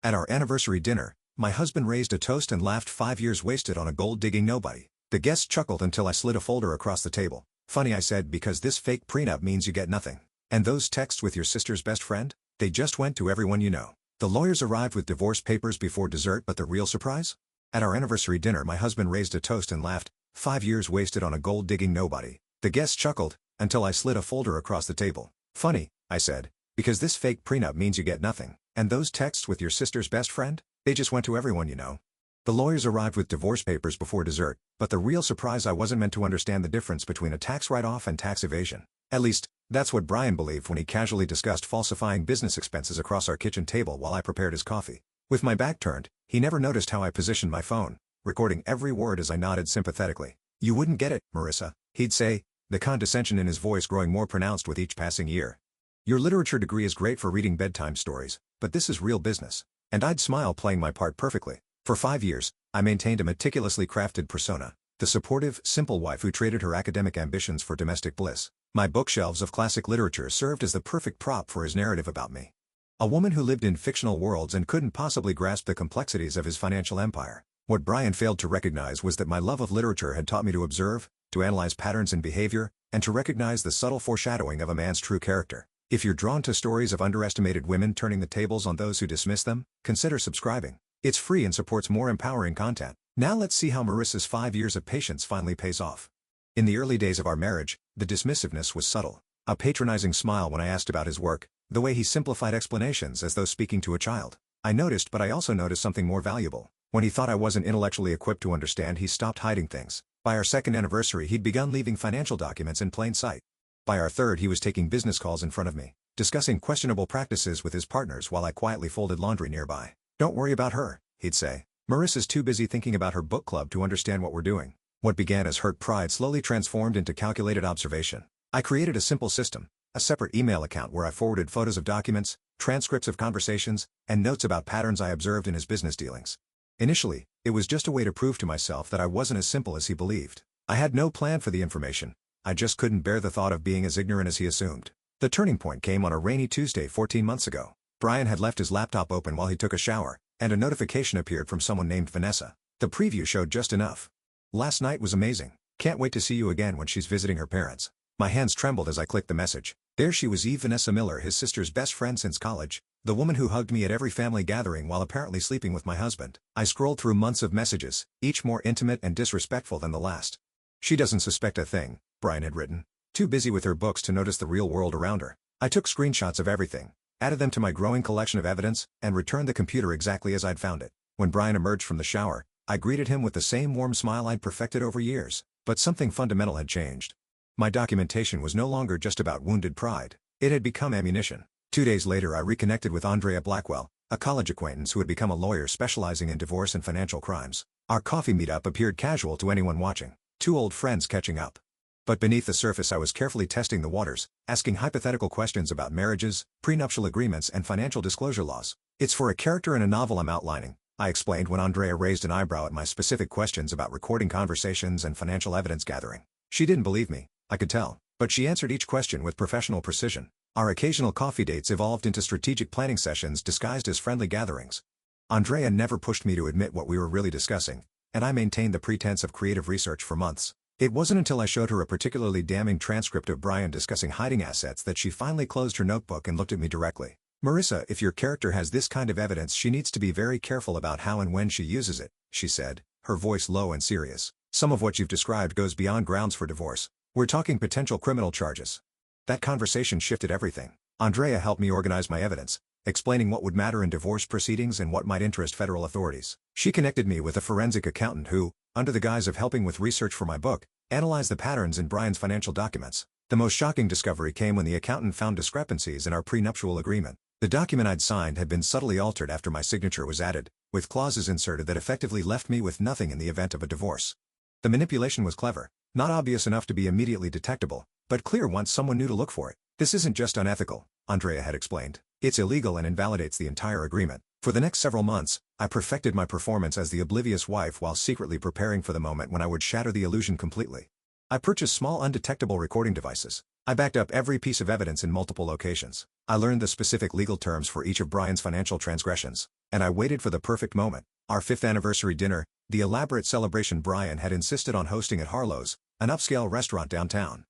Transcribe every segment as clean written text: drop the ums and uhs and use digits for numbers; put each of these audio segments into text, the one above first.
At our anniversary dinner, my husband raised a toast and laughed 5 years wasted on a gold-digging nobody. The guests chuckled until I slid a folder across the table. Funny, I said, because this fake prenup means you get nothing. And those texts with your sister's best friend? They just went to everyone you know. The lawyers arrived with divorce papers before dessert, but the real surprise? At our anniversary dinner, my husband raised a toast and laughed, 5 years wasted on a gold-digging nobody. The guests chuckled until I slid a folder across the table. Funny, I said, because this fake prenup means you get nothing. And those texts with your sister's best friend? They just went to everyone you know. The lawyers arrived with divorce papers before dessert, but the real surprise, I wasn't meant to understand the difference between a tax write-off and tax evasion. At least, that's what Brian believed when he casually discussed falsifying business expenses across our kitchen table while I prepared his coffee. With my back turned, he never noticed how I positioned my phone, recording every word as I nodded sympathetically. "You wouldn't get it, Marissa," he'd say, the condescension in his voice growing more pronounced with each passing year. "Your literature degree is great for reading bedtime stories, but this is real business." And I'd smile, playing my part perfectly. For 5 years, I maintained a meticulously crafted persona, the supportive, simple wife who traded her academic ambitions for domestic bliss. My bookshelves of classic literature served as the perfect prop for his narrative about me. A woman who lived in fictional worlds and couldn't possibly grasp the complexities of his financial empire. What Brian failed to recognize was that my love of literature had taught me to observe, to analyze patterns in behavior, and to recognize the subtle foreshadowing of a man's true character. If you're drawn to stories of underestimated women turning the tables on those who dismiss them, consider subscribing. It's free and supports more empowering content. Now let's see how Marissa's 5 years of patience finally pays off. In the early days of our marriage, the dismissiveness was subtle. A patronizing smile when I asked about his work, the way he simplified explanations as though speaking to a child. I noticed, but I also noticed something more valuable. When he thought I wasn't intellectually equipped to understand, he stopped hiding things. By our second anniversary, he'd begun leaving financial documents in plain sight. By our third, he was taking business calls in front of me, discussing questionable practices with his partners while I quietly folded laundry nearby. "Don't worry about her," he'd say. "Marissa's too busy thinking about her book club to understand what we're doing." What began as hurt pride slowly transformed into calculated observation. I created a simple system, a separate email account where I forwarded photos of documents, transcripts of conversations, and notes about patterns I observed in his business dealings. Initially, it was just a way to prove to myself that I wasn't as simple as he believed. I had no plan for the information. I just couldn't bear the thought of being as ignorant as he assumed. The turning point came on a rainy Tuesday 14 months ago. Brian had left his laptop open while he took a shower, and a notification appeared from someone named Vanessa. The preview showed just enough. "Last night was amazing. Can't wait to see you again when she's visiting her parents." My hands trembled as I clicked the message. There she was, Eve Vanessa Miller, his sister's best friend since college, the woman who hugged me at every family gathering while apparently sleeping with my husband. I scrolled through months of messages, each more intimate and disrespectful than the last. "She doesn't suspect a thing," Brian had written. Too busy with her books to notice the real world around her. I took screenshots of everything, added them to my growing collection of evidence, and returned the computer exactly as I'd found it. When Brian emerged from the shower, I greeted him with the same warm smile I'd perfected over years. But something fundamental had changed. My documentation was no longer just about wounded pride. It had become ammunition. 2 days later, I reconnected with Andrea Blackwell, a college acquaintance who had become a lawyer specializing in divorce and financial crimes. Our coffee meetup appeared casual to anyone watching. Two old friends catching up. But beneath the surface, I was carefully testing the waters, asking hypothetical questions about marriages, prenuptial agreements, and financial disclosure laws. "It's for a character in a novel I'm outlining," I explained when Andrea raised an eyebrow at my specific questions about recording conversations and financial evidence gathering. She didn't believe me, I could tell, but she answered each question with professional precision. Our occasional coffee dates evolved into strategic planning sessions disguised as friendly gatherings. Andrea never pushed me to admit what we were really discussing, and I maintained the pretense of creative research for months. It wasn't until I showed her a particularly damning transcript of Brian discussing hiding assets that she finally closed her notebook and looked at me directly. "Marissa, if your character has this kind of evidence, she needs to be very careful about how and when she uses it," she said, her voice low and serious. "Some of what you've described goes beyond grounds for divorce. We're talking potential criminal charges." That conversation shifted everything. Andrea helped me organize my evidence, explaining what would matter in divorce proceedings and what might interest federal authorities. She connected me with a forensic accountant who, under the guise of helping with research for my book, analyzed the patterns in Brian's financial documents. The most shocking discovery came when the accountant found discrepancies in our prenuptial agreement. The document I'd signed had been subtly altered after my signature was added, with clauses inserted that effectively left me with nothing in the event of a divorce. The manipulation was clever, not obvious enough to be immediately detectable, but clear once someone knew to look for it. "This isn't just unethical," Andrea had explained. "It's illegal and invalidates the entire agreement." For the next several months, I perfected my performance as the oblivious wife while secretly preparing for the moment when I would shatter the illusion completely. I purchased small undetectable recording devices. I backed up every piece of evidence in multiple locations. I learned the specific legal terms for each of Brian's financial transgressions. And I waited for the perfect moment. Our 5th anniversary dinner, the elaborate celebration Brian had insisted on hosting at Harlow's, an upscale restaurant downtown.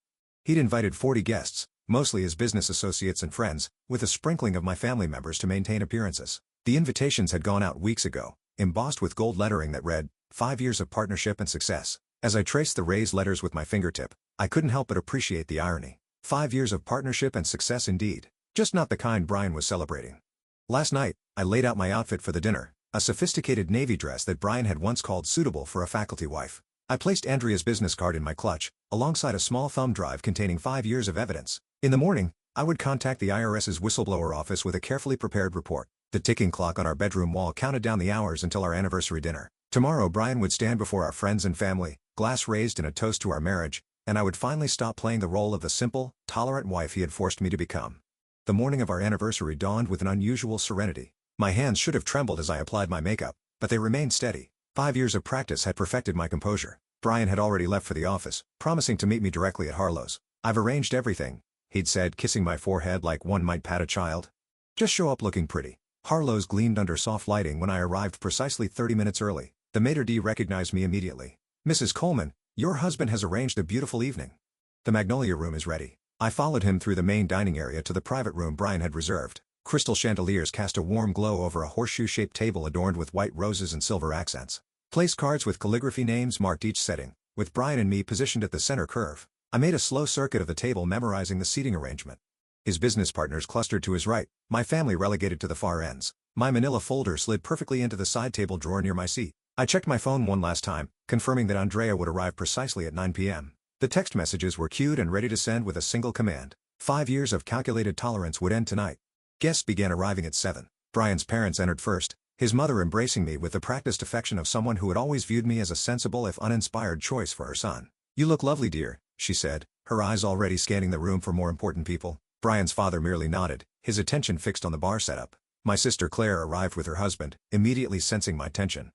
He'd invited 40 guests, mostly his business associates and friends, with a sprinkling of my family members to maintain appearances. The invitations had gone out weeks ago, embossed with gold lettering that read, 5 years of partnership and success. As I traced the raised letters with my fingertip, I couldn't help but appreciate the irony. 5 years of partnership and success indeed. Just not the kind Brian was celebrating. Last night, I laid out my outfit for the dinner, a sophisticated navy dress that Brian had once called suitable for a faculty wife. I placed Andrea's business card in my clutch, alongside a small thumb drive containing 5 years of evidence. In the morning, I would contact the IRS's whistleblower office with a carefully prepared report. The ticking clock on our bedroom wall counted down the hours until our anniversary dinner. Tomorrow Brian would stand before our friends and family, glass raised in a toast to our marriage, and I would finally stop playing the role of the simple, tolerant wife he had forced me to become. The morning of our anniversary dawned with an unusual serenity. My hands should have trembled as I applied my makeup, but they remained steady. 5 years of practice had perfected my composure. Brian had already left for the office, promising to meet me directly at Harlow's. "I've arranged everything," he'd said, kissing my forehead like one might pat a child. "Just show up looking pretty." Harlow's gleamed under soft lighting when I arrived precisely 30 minutes early. The maitre d' recognized me immediately. "Mrs. Coleman, your husband has arranged a beautiful evening. The Magnolia Room is ready." I followed him through the main dining area to the private room Brian had reserved. Crystal chandeliers cast a warm glow over a horseshoe-shaped table adorned with white roses and silver accents. Place cards with calligraphy names marked each setting, with Brian and me positioned at the center curve. I made a slow circuit of the table memorizing the seating arrangement. His business partners clustered to his right, my family relegated to the far ends. My manila folder slid perfectly into the side table drawer near my seat. I checked my phone one last time, confirming that Andrea would arrive precisely at 9 p.m. The text messages were queued and ready to send with a single command. 5 years of calculated tolerance would end tonight. Guests began arriving at 7. Brian's parents entered first, his mother embracing me with the practiced affection of someone who had always viewed me as a sensible if uninspired choice for her son. "You look lovely, dear," she said, her eyes already scanning the room for more important people. Brian's father merely nodded, his attention fixed on the bar setup. My sister Claire arrived with her husband, immediately sensing my tension.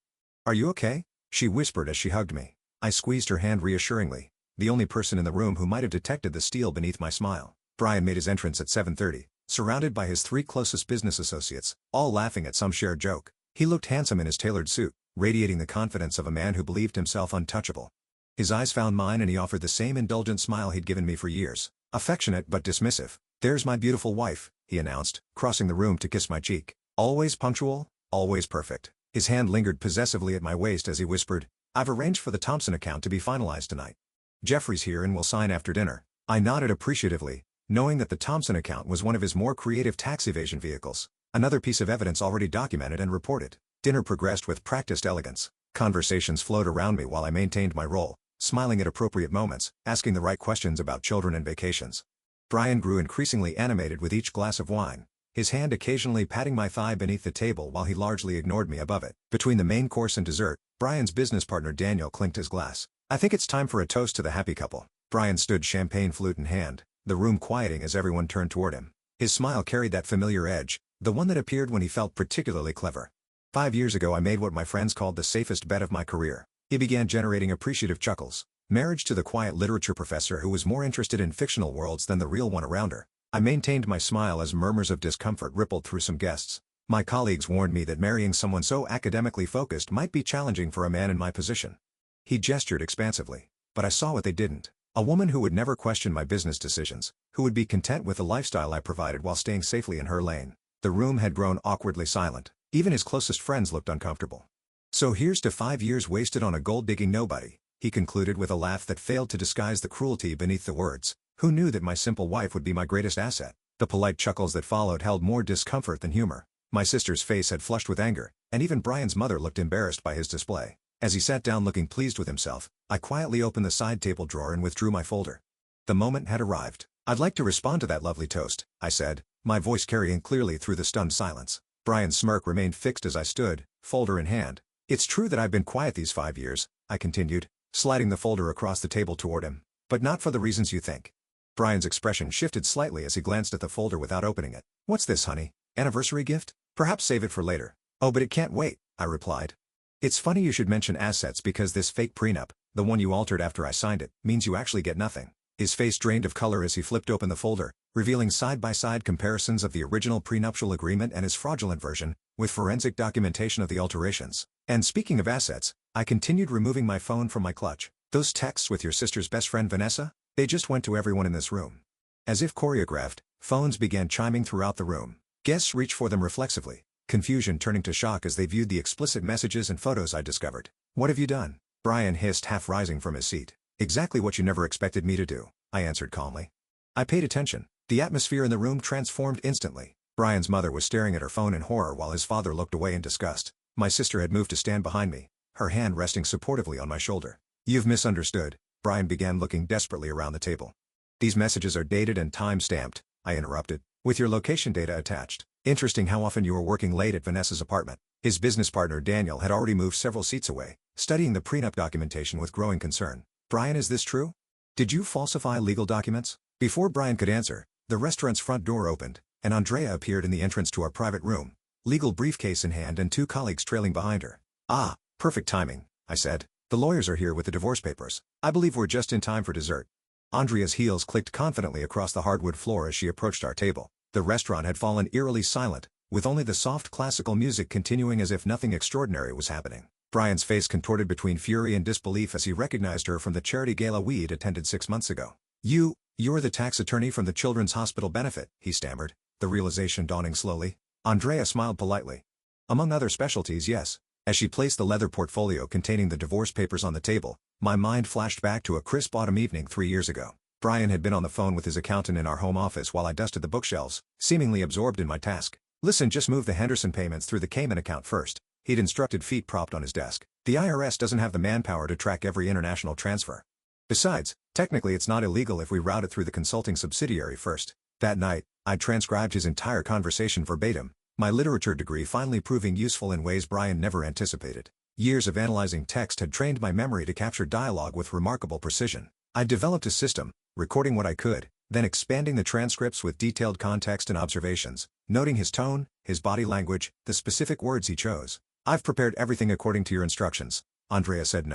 "Are you okay?" she whispered as she hugged me. I squeezed her hand reassuringly, the only person in the room who might have detected the steel beneath my smile. Brian made his entrance at 7:30, surrounded by his 3 closest business associates, all laughing at some shared joke. He looked handsome in his tailored suit, radiating the confidence of a man who believed himself untouchable. His eyes found mine and he offered the same indulgent smile he'd given me for years, affectionate but dismissive. "There's my beautiful wife," he announced, crossing the room to kiss my cheek. "Always punctual, always perfect." His hand lingered possessively at my waist as he whispered, "I've arranged for the Thompson account to be finalized tonight. Jeffrey's here and will sign after dinner." I nodded appreciatively, knowing that the Thompson account was one of his more creative tax evasion vehicles, another piece of evidence already documented and reported. Dinner progressed with practiced elegance. Conversations flowed around me while I maintained my role, smiling at appropriate moments, asking the right questions about children and vacations. Brian grew increasingly animated with each glass of wine, his hand occasionally patting my thigh beneath the table while he largely ignored me above it. Between the main course and dessert, Brian's business partner Daniel clinked his glass. "I think it's time for a toast to the happy couple." Brian stood champagne flute in hand, the room quieting as everyone turned toward him. His smile carried that familiar edge, the one that appeared when he felt particularly clever. 5 years ago I made what my friends called the safest bet of my career. He began generating appreciative chuckles. Marriage to the quiet literature professor who was more interested in fictional worlds than the real one around her. I maintained my smile as murmurs of discomfort rippled through some guests. My colleagues warned me that marrying someone so academically focused might be challenging for a man in my position. He gestured expansively, but I saw what they didn't. A woman who would never question my business decisions, who would be content with the lifestyle I provided while staying safely in her lane. The room had grown awkwardly silent. Even his closest friends looked uncomfortable. "So here's to 5 years wasted on a gold-digging nobody," he concluded with a laugh that failed to disguise the cruelty beneath the words. Who knew that my simple wife would be my greatest asset? The polite chuckles that followed held more discomfort than humor. My sister's face had flushed with anger, and even Brian's mother looked embarrassed by his display. As he sat down looking pleased with himself, I quietly opened the side table drawer and withdrew my folder. The moment had arrived. "I'd like to respond to that lovely toast," I said, my voice carrying clearly through the stunned silence. Brian's smirk remained fixed as I stood, folder in hand. "It's true that I've been quiet these 5 years," I continued, sliding the folder across the table toward him. "But not for the reasons you think." Brian's expression shifted slightly as he glanced at the folder without opening it. "What's this, honey? Anniversary gift? Perhaps save it for later." "Oh, but it can't wait," I replied. "It's funny you should mention assets because this fake prenup, The one you altered after I signed it means you actually get nothing. His face drained of color as he flipped open the folder, revealing side-by-side comparisons of the original prenuptial agreement and his fraudulent version, with forensic documentation of the alterations. And speaking of assets, I continued removing my phone from my clutch. Those texts with your sister's best friend Vanessa? They just went to everyone in this room. As if choreographed, phones began chiming throughout the room. Guests reached for them reflexively, confusion turning to shock as they viewed the explicit messages and photos I discovered. "What have you done?" Brian hissed, half rising from his seat. "Exactly what you never expected me to do," I answered calmly. I paid attention. The atmosphere in the room transformed instantly. Brian's mother was staring at her phone in horror while his father looked away in disgust. My sister had moved to stand behind me, her hand resting supportively on my shoulder. "You've misunderstood," Brian began, looking desperately around the table. "These messages are dated and time-stamped," I interrupted, "with your location data attached. Interesting how often you were working late at Vanessa's apartment." His business partner Daniel had already moved several seats away, studying the prenup documentation with growing concern. "Brian, is this true? Did you falsify legal documents?" Before Brian could answer, the restaurant's front door opened, and Andrea appeared in the entrance to our private room, legal briefcase in hand and two colleagues trailing behind her. "Ah, perfect timing," I said. "The lawyers are here with the divorce papers. I believe we're just in time for dessert." Andrea's heels clicked confidently across the hardwood floor as she approached our table. The restaurant had fallen eerily silent, with only the soft classical music continuing as if nothing extraordinary was happening. Brian's face contorted between fury and disbelief as he recognized her from the charity gala we'd attended 6 months ago. You're the tax attorney from the Children's Hospital benefit," he stammered, the realization dawning slowly. Andrea smiled politely. "Among other specialties, yes." As she placed the leather portfolio containing the divorce papers on the table, my mind flashed back to a crisp autumn evening 3 years ago. Brian had been on the phone with his accountant in our home office while I dusted the bookshelves, seemingly absorbed in my task. "Listen, just move the Henderson payments through the Cayman account first," he'd instructed, feet propped on his desk. "The IRS doesn't have the manpower to track every international transfer. Besides, technically it's not illegal if we route it through the consulting subsidiary first." That night, I transcribed his entire conversation verbatim, my literature degree finally proving useful in ways Brian never anticipated. Years of analyzing text had trained my memory to capture dialogue with remarkable precision. I developed a system, recording what I could, then expanding the transcripts with detailed context and observations, noting his tone, his body language, the specific words he chose. "I've prepared everything according to your instructions," Andrea said,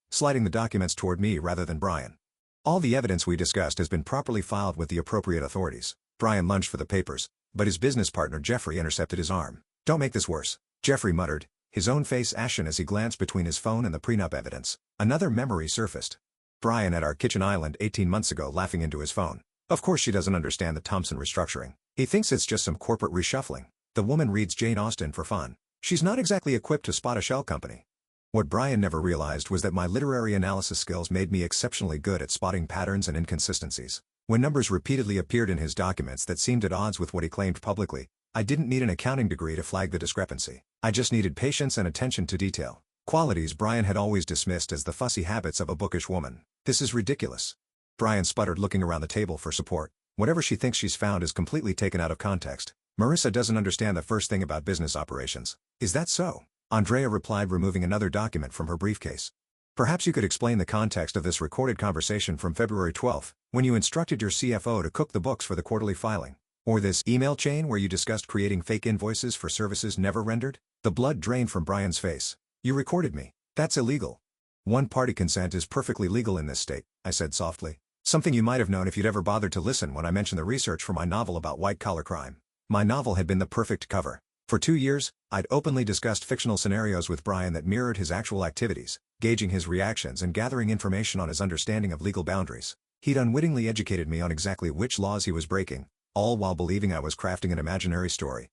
sliding the documents toward me rather than Brian. "All the evidence we discussed has been properly filed with the appropriate authorities." Brian lunged for the papers, but his business partner Jeffrey intercepted his arm. "Don't make this worse," Jeffrey muttered, his own face ashen as he glanced between his phone and the prenup evidence. Another memory surfaced. Brian at our kitchen island 18 months ago laughing into his phone. "Of course she doesn't understand the Thompson restructuring. He thinks it's just some corporate reshuffling. The woman reads Jane Austen for fun. She's not exactly equipped to spot a shell company." What Brian never realized was that my literary analysis skills made me exceptionally good at spotting patterns and inconsistencies. When numbers repeatedly appeared in his documents that seemed at odds with what he claimed publicly, I didn't need an accounting degree to flag the discrepancy. I just needed patience and attention to detail. Qualities Brian had always dismissed as the fussy habits of a bookish woman. "This is ridiculous." Brian sputtered, looking around the table for support. "Whatever she thinks she's found is completely taken out of context. Marissa doesn't understand the first thing about business operations." "Is that so?" Andrea replied, removing another document from her briefcase. "Perhaps you could explain the context of this recorded conversation from February 12th, when you instructed your CFO to cook the books for the quarterly filing. Or this email chain where you discussed creating fake invoices for services never rendered?" The blood drained from Brian's face. "You recorded me. That's illegal." "One-party consent is perfectly legal in this state," I said softly. Something you might have known if you'd ever bothered to listen when I mentioned the research for my novel about white-collar crime. My novel had been the perfect cover. For 2 years, I'd openly discussed fictional scenarios with Brian that mirrored his actual activities, gauging his reactions and gathering information on his understanding of legal boundaries. He'd unwittingly educated me on exactly which laws he was breaking, all while believing I was crafting an imaginary story.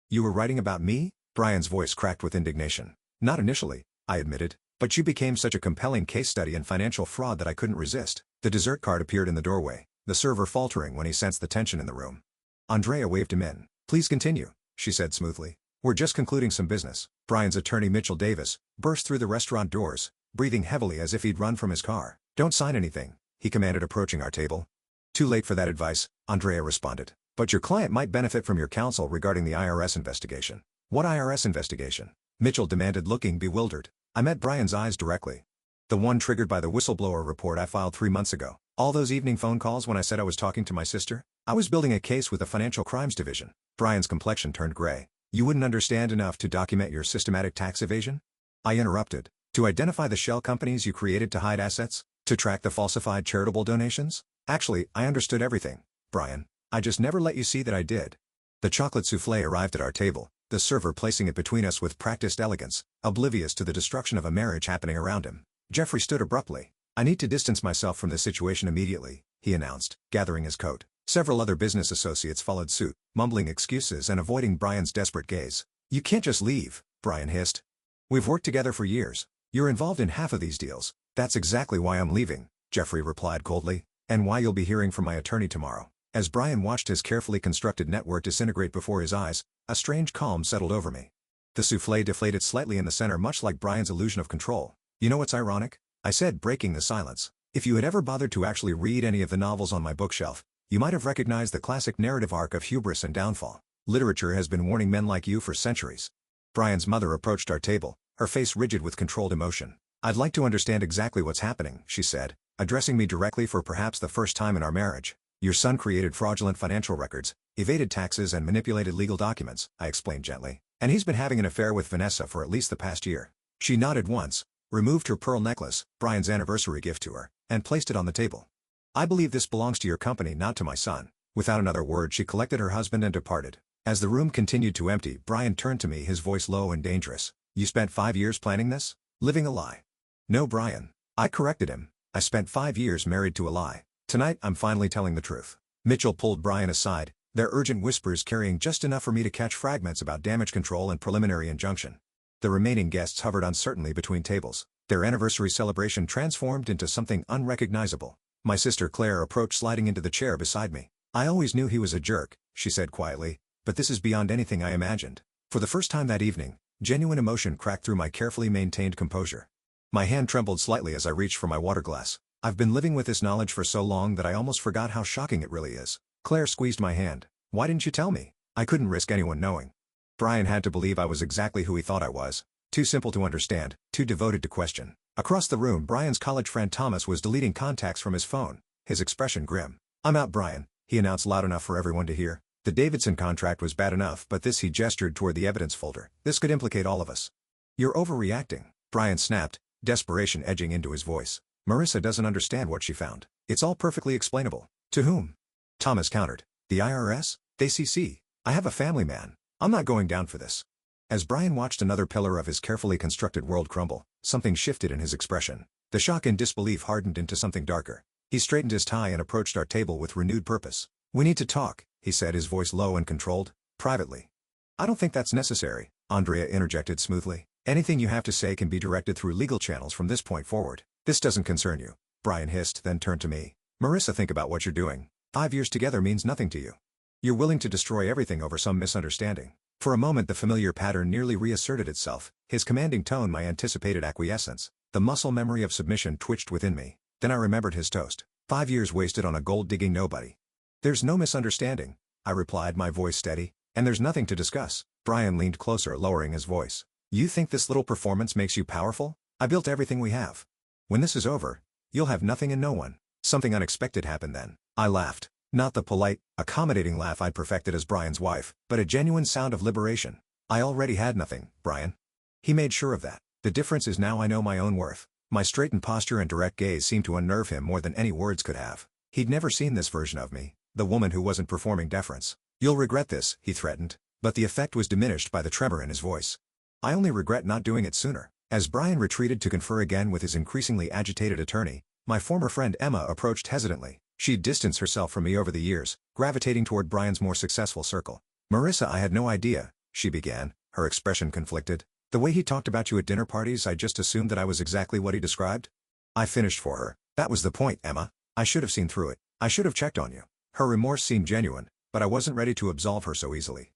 "You were writing about me?" Brian's voice cracked with indignation. "Not initially," I admitted, "but you became such a compelling case study in financial fraud that I couldn't resist." The dessert cart appeared in the doorway, the server faltering when he sensed the tension in the room. Andrea waved him in. "Please continue," she said smoothly. "We're just concluding some business." Brian's attorney Mitchell Davis burst through the restaurant doors, breathing heavily as if he'd run from his car. "Don't sign anything," he commanded, approaching our table. "Too late for that advice," Andrea responded. "But your client might benefit from your counsel regarding the IRS investigation." "What IRS investigation?" Mitchell demanded, looking bewildered. I met Brian's eyes directly. "The one triggered by the whistleblower report I filed 3 months ago. All those evening phone calls when I said I was talking to my sister? I was building a case with the Financial Crimes Division." Brian's complexion turned gray. "You wouldn't understand enough to document your systematic tax evasion?" I interrupted. To identify the shell companies you created to hide assets? To track the falsified charitable donations? Actually, I understood everything, Brian. I just never let you see that I did. The chocolate soufflé arrived at our table, the server placing it between us with practiced elegance, oblivious to the destruction of a marriage happening around him. Jeffrey stood abruptly. I need to distance myself from this situation immediately, he announced, gathering his coat. Several other business associates followed suit, mumbling excuses and avoiding Brian's desperate gaze. You can't just leave, Brian hissed. We've worked together for years. You're involved in half of these deals. That's exactly why I'm leaving, Jeffrey replied coldly, and why you'll be hearing from my attorney tomorrow. As Brian watched his carefully constructed network disintegrate before his eyes, a strange calm settled over me. The soufflé deflated slightly in the center, much like Brian's illusion of control. You know what's ironic? I said, breaking the silence. If you had ever bothered to actually read any of the novels on my bookshelf, you might have recognized the classic narrative arc of hubris and downfall. Literature has been warning men like you for centuries. Brian's mother approached our table, her face rigid with controlled emotion. I'd like to understand exactly what's happening, she said, addressing me directly for perhaps the first time in our marriage. Your son created fraudulent financial records, evaded taxes and manipulated legal documents, I explained gently. And he's been having an affair with Vanessa for at least the past year. She nodded once, removed her pearl necklace, Brian's anniversary gift to her, and placed it on the table. I believe this belongs to your company, not to my son. Without another word, she collected her husband and departed. As the room continued to empty, Brian turned to me, his voice low and dangerous. You spent 5 years planning this? Living a lie. No, Brian. I corrected him. I spent 5 years married to a lie. Tonight, I'm finally telling the truth. Mitchell pulled Brian aside, their urgent whispers carrying just enough for me to catch fragments about damage control and preliminary injunction. The remaining guests hovered uncertainly between tables. Their anniversary celebration transformed into something unrecognizable. My sister Claire approached, sliding into the chair beside me. I always knew he was a jerk, she said quietly, but this is beyond anything I imagined. For the first time that evening, genuine emotion cracked through my carefully maintained composure. My hand trembled slightly as I reached for my water glass. I've been living with this knowledge for so long that I almost forgot how shocking it really is. Claire squeezed my hand. Why didn't you tell me? I couldn't risk anyone knowing. Brian had to believe I was exactly who he thought I was. Too simple to understand, too devoted to question. Across the room, Brian's college friend Thomas was deleting contacts from his phone, his expression grim. I'm out, Brian, he announced loud enough for everyone to hear. The Davidson contract was bad enough, but this, he gestured toward the evidence folder. This could implicate all of us. You're overreacting, Brian snapped, desperation edging into his voice. Marissa doesn't understand what she found. It's all perfectly explainable. To whom? Thomas countered. The IRS? The ACC. I have a family, man. I'm not going down for this. As Brian watched another pillar of his carefully constructed world crumble, something shifted in his expression. The shock and disbelief hardened into something darker. He straightened his tie and approached our table with renewed purpose. We need to talk, he said, his voice low and controlled. Privately. I don't think that's necessary, Andrea interjected smoothly. Anything you have to say can be directed through legal channels from this point forward. This doesn't concern you, Brian hissed, then turned to me. Marissa, think about what you're doing. 5 years together means nothing to you. You're willing to destroy everything over some misunderstanding. For a moment the familiar pattern nearly reasserted itself, his commanding tone my anticipated acquiescence. The muscle memory of submission twitched within me. Then I remembered his toast. 5 years wasted on a gold-digging nobody. There's no misunderstanding, I replied, my voice steady. And there's nothing to discuss. Brian leaned closer, lowering his voice. You think this little performance makes you powerful? I built everything we have. When this is over, you'll have nothing and no one. Something unexpected happened then. I laughed. Not the polite, accommodating laugh I'd perfected as Brian's wife, but a genuine sound of liberation. I already had nothing, Brian. He made sure of that. The difference is now I know my own worth. My straightened posture and direct gaze seemed to unnerve him more than any words could have. He'd never seen this version of me, the woman who wasn't performing deference. You'll regret this, he threatened, but the effect was diminished by the tremor in his voice. I only regret not doing it sooner. As Brian retreated to confer again with his increasingly agitated attorney, my former friend Emma approached hesitantly. She'd distanced herself from me over the years, gravitating toward Brian's more successful circle. Marissa, I had no idea, she began, her expression conflicted. The way he talked about you at dinner parties, I just assumed that I was exactly what he described. I finished for her. That was the point, Emma. I should have seen through it. I should have checked on you. Her remorse seemed genuine, but I wasn't ready to absolve her so easily.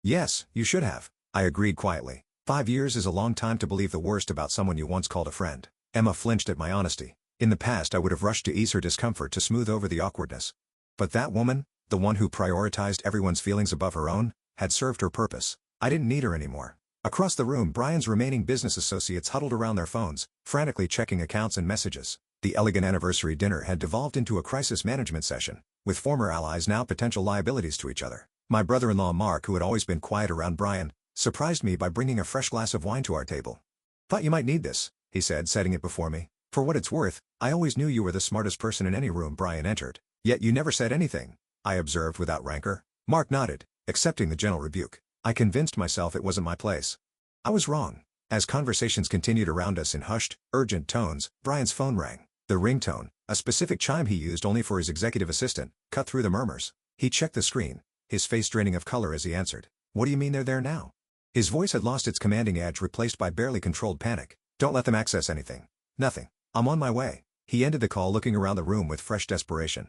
Yes, you should have, I agreed quietly. 5 years is a long time to believe the worst about someone you once called a friend. Emma flinched at my honesty. In the past I would have rushed to ease her discomfort, to smooth over the awkwardness. But that woman, the one who prioritized everyone's feelings above her own, had served her purpose. I didn't need her anymore. Across the room, Brian's remaining business associates huddled around their phones, frantically checking accounts and messages. The elegant anniversary dinner had devolved into a crisis management session, with former allies now potential liabilities to each other. My brother-in-law Mark, who had always been quiet around Brian, surprised me by bringing a fresh glass of wine to our table. Thought you might need this, he said, setting it before me. For what it's worth, I always knew you were the smartest person in any room. Brian entered. Yet you never said anything, I observed without rancor. Mark nodded, accepting the gentle rebuke. I convinced myself it wasn't my place. I was wrong. As conversations continued around us in hushed, urgent tones, Brian's phone rang. The ringtone, a specific chime he used only for his executive assistant, cut through the murmurs. He checked the screen, his face draining of color as he answered. What do you mean they're there now? His voice had lost its commanding edge, replaced by barely controlled panic. Don't let them access anything. Nothing. I'm on my way. He ended the call, looking around the room with fresh desperation.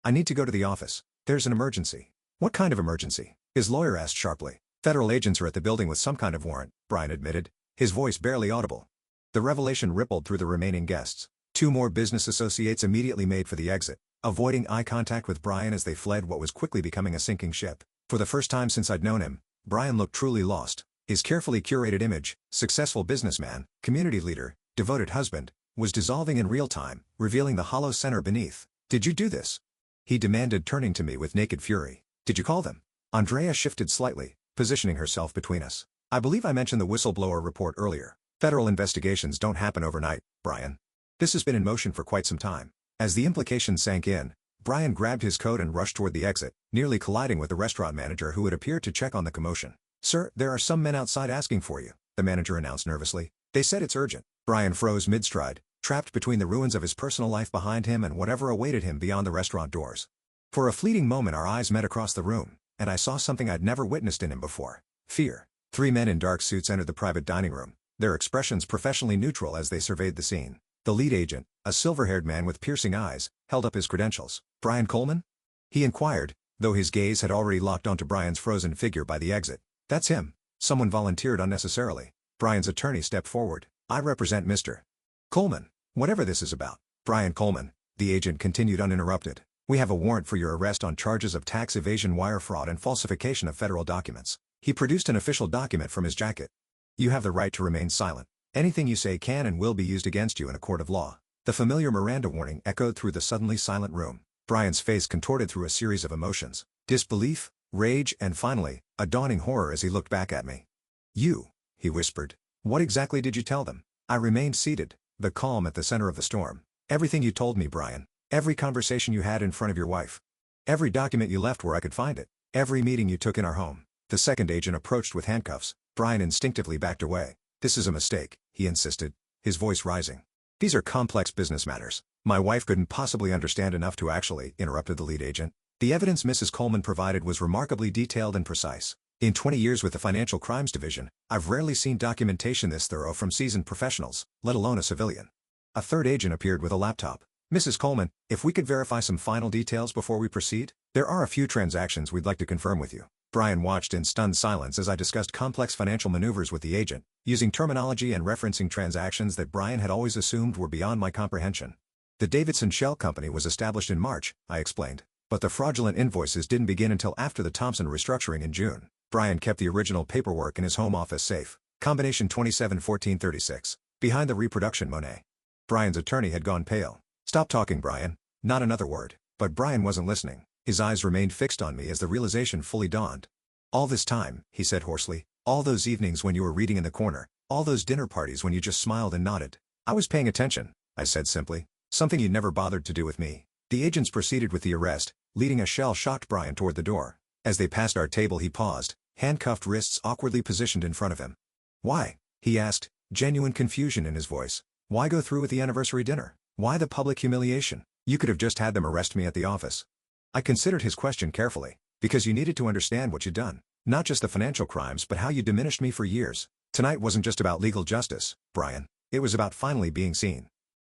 I need to go to the office. There's an emergency. What kind of emergency? His lawyer asked sharply. Federal agents are at the building with some kind of warrant, Brian admitted, his voice barely audible. The revelation rippled through the remaining guests. Two more business associates immediately made for the exit, avoiding eye contact with Brian as they fled what was quickly becoming a sinking ship. For the first time since I'd known him, Brian looked truly lost. His carefully curated image, successful businessman, community leader, devoted husband, was dissolving in real time, revealing the hollow center beneath. Did you do this? He demanded, turning to me with naked fury. Did you call them? Andrea shifted slightly, positioning herself between us. I believe I mentioned the whistleblower report earlier. Federal investigations don't happen overnight, Brian. This has been in motion for quite some time. As the implication sank in, Brian grabbed his coat and rushed toward the exit, nearly colliding with the restaurant manager who had appeared to check on the commotion. Sir, there are some men outside asking for you, the manager announced nervously. They said it's urgent. Brian froze mid-stride, trapped between the ruins of his personal life behind him and whatever awaited him beyond the restaurant doors. For a fleeting moment our eyes met across the room, and I saw something I'd never witnessed in him before. Fear. Three men in dark suits entered the private dining room, their expressions professionally neutral as they surveyed the scene. The lead agent, a silver-haired man with piercing eyes, held up his credentials. Brian Coleman? He inquired, though his gaze had already locked onto Brian's frozen figure by the exit. That's him. Someone volunteered unnecessarily. Brian's attorney stepped forward. I represent Mr. Coleman. Whatever this is about. Brian Coleman, the agent continued uninterrupted. We have a warrant for your arrest on charges of tax evasion, wire fraud, and falsification of federal documents. He produced an official document from his jacket. You have the right to remain silent. Anything you say can and will be used against you in a court of law. The familiar Miranda warning echoed through the suddenly silent room. Brian's face contorted through a series of emotions. Disbelief, rage, and finally, a dawning horror as he looked back at me. You, he whispered. What exactly did you tell them? I remained seated, the calm at the center of the storm. Everything you told me, Brian. Every conversation you had in front of your wife. Every document you left where I could find it. Every meeting you took in our home. The second agent approached with handcuffs. Brian instinctively backed away. This is a mistake, he insisted, his voice rising. These are complex business matters. My wife couldn't possibly understand enough to actually, interrupted the lead agent. The evidence Mrs. Coleman provided was remarkably detailed and precise. In 20 years with the Financial Crimes Division, I've rarely seen documentation this thorough from seasoned professionals, let alone a civilian. A third agent appeared with a laptop. Mrs. Coleman, if we could verify some final details before we proceed? There are a few transactions we'd like to confirm with you. Brian watched in stunned silence as I discussed complex financial maneuvers with the agent, using terminology and referencing transactions that Brian had always assumed were beyond my comprehension. The Davidson Shell Company was established in March, I explained, but the fraudulent invoices didn't begin until after the Thompson restructuring in June. Brian kept the original paperwork in his home office safe, combination 271436, behind the reproduction Monet. Brian's attorney had gone pale. Stop talking, Brian. Not another word. But Brian wasn't listening. His eyes remained fixed on me as the realization fully dawned. All this time, he said hoarsely, all those evenings when you were reading in the corner, all those dinner parties when you just smiled and nodded. I was paying attention, I said simply. Something you never bothered to do with me. The agents proceeded with the arrest, leading a shell-shocked Brian toward the door. As they passed our table he paused, handcuffed wrists awkwardly positioned in front of him. Why? He asked, genuine confusion in his voice. Why go through with the anniversary dinner? Why the public humiliation? You could have just had them arrest me at the office. I considered his question carefully. Because you needed to understand what you'd done. Not just the financial crimes but how you diminished me for years. Tonight wasn't just about legal justice, Brian. It was about finally being seen.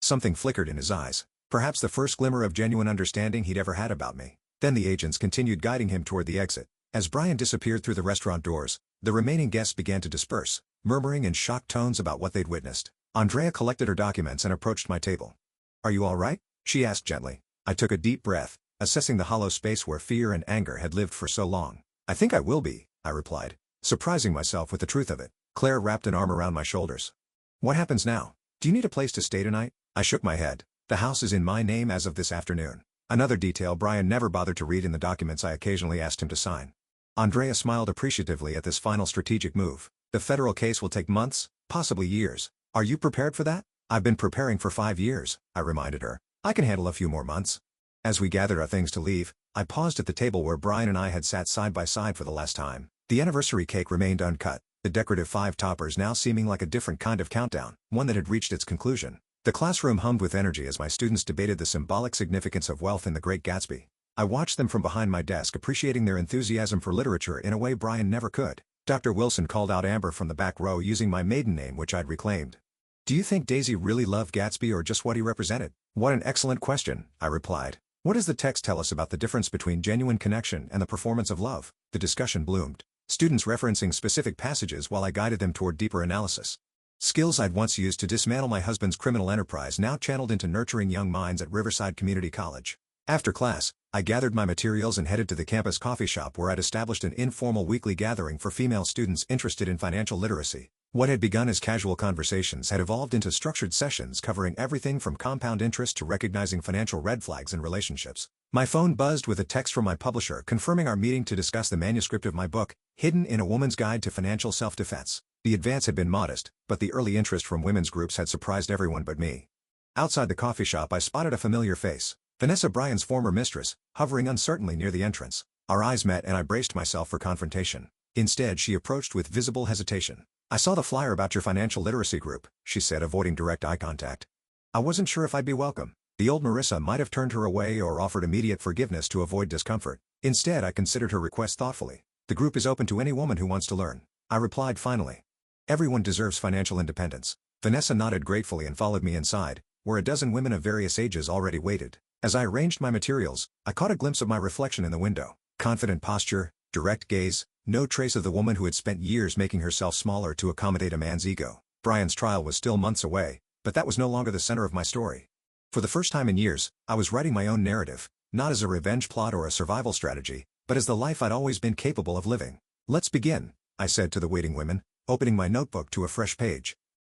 Something flickered in his eyes. Perhaps the first glimmer of genuine understanding he'd ever had about me. Then the agents continued guiding him toward the exit. As Brian disappeared through the restaurant doors, the remaining guests began to disperse, murmuring in shocked tones about what they'd witnessed. Andrea collected her documents and approached my table. Are you all right? She asked gently. I took a deep breath, assessing the hollow space where fear and anger had lived for so long. I think I will be, I replied, surprising myself with the truth of it. Claire wrapped an arm around my shoulders. What happens now? Do you need a place to stay tonight? I shook my head. The house is in my name as of this afternoon. Another detail Brian never bothered to read in the documents I occasionally asked him to sign. Andrea smiled appreciatively at this final strategic move. The federal case will take months, possibly years. Are you prepared for that? I've been preparing for 5 years, I reminded her. I can handle a few more months. As we gathered our things to leave, I paused at the table where Brian and I had sat side by side for the last time. The anniversary cake remained uncut, the decorative 5-toppers now seeming like a different kind of countdown, one that had reached its conclusion. The classroom hummed with energy as my students debated the symbolic significance of wealth in The Great Gatsby. I watched them from behind my desk, appreciating their enthusiasm for literature in a way Brian never could. Dr. Wilson called out Amber from the back row using my maiden name, which I'd reclaimed. "Do you think Daisy really loved Gatsby or just what he represented?" "What an excellent question," I replied. "What does the text tell us about the difference between genuine connection and the performance of love?" The discussion bloomed, students referencing specific passages while I guided them toward deeper analysis. Skills I'd once used to dismantle my husband's criminal enterprise now channeled into nurturing young minds at Riverside Community College. After class, I gathered my materials and headed to the campus coffee shop where I'd established an informal weekly gathering for female students interested in financial literacy. What had begun as casual conversations had evolved into structured sessions covering everything from compound interest to recognizing financial red flags in relationships. My phone buzzed with a text from my publisher confirming our meeting to discuss the manuscript of my book, Hidden in a Woman's Guide to Financial Self-Defense. The advance had been modest, but the early interest from women's groups had surprised everyone but me. Outside the coffee shop I spotted a familiar face, Vanessa, Brian's former mistress, hovering uncertainly near the entrance. Our eyes met and I braced myself for confrontation. Instead, she approached with visible hesitation. "I saw the flyer about your financial literacy group," she said, avoiding direct eye contact. I wasn't sure if I'd be welcome. The old Marissa might have turned her away or offered immediate forgiveness to avoid discomfort. Instead, I considered her request thoughtfully. "The group is open to any woman who wants to learn," I replied finally. "Everyone deserves financial independence." Vanessa nodded gratefully and followed me inside, where a dozen women of various ages already waited. As I arranged my materials, I caught a glimpse of my reflection in the window. Confident posture, direct gaze, no trace of the woman who had spent years making herself smaller to accommodate a man's ego. Brian's trial was still months away, but that was no longer the center of my story. For the first time in years, I was writing my own narrative, not as a revenge plot or a survival strategy, but as the life I'd always been capable of living. "Let's begin," I said to the waiting women, opening my notebook to a fresh page.